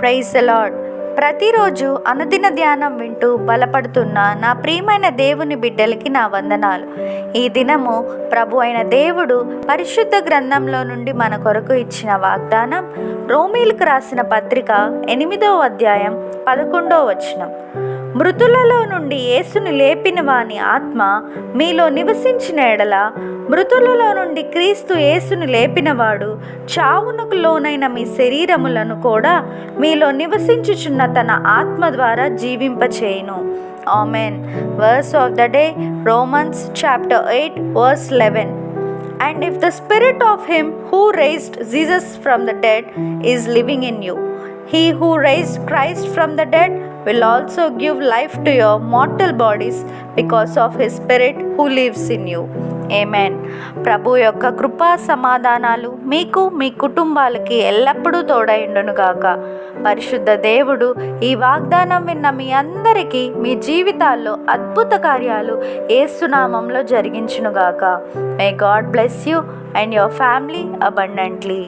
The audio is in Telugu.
Praise the lord. ప్రతిరోజు అనుదిన ధ్యానం వింటూ బలపడుతున్న నా ప్రియమైన దేవుని బిడ్డలకి నా వందనాలు. ఈ దినము ప్రభు అయిన దేవుడు పరిశుద్ధ గ్రంథంలో నుండి మన కొరకు ఇచ్చిన వాగ్దానం రోమీలకు రాసిన పత్రిక 8వ అధ్యాయం 11వ వచనం. మృతులలో నుండి యేసుని లేపిన వాని ఆత్మ మీలో నివసించిన ఎడల, మృతులలో నుండి క్రీస్తు యేసుని లేపినవాడు చావునకు లోనైన మీ శరీరములను కూడా మీలో నివసించుచున్న తన ఆత్మ ద్వారా జీవింపచేయును. Amen. Verse of the day, Romans chapter 8 verse 11. And if the spirit of him who raised Jesus from the dead is living in you, he who raised Christ from the dead will also give life to your mortal bodies because of his spirit who lives in you. ఆమేన్. ప్రభు యొక్క కృపా సమాధానాలు మీకు, మీ కుటుంబాలకి ఎల్లప్పుడూ తోడైండును గాక. పరిశుద్ధ దేవుడు ఈ వాగ్దానం విన్న మీ అందరికీ మీ జీవితాల్లో అద్భుత కార్యాలు యేసు నామములో జరిగించును గాక. May God bless you and your family abundantly.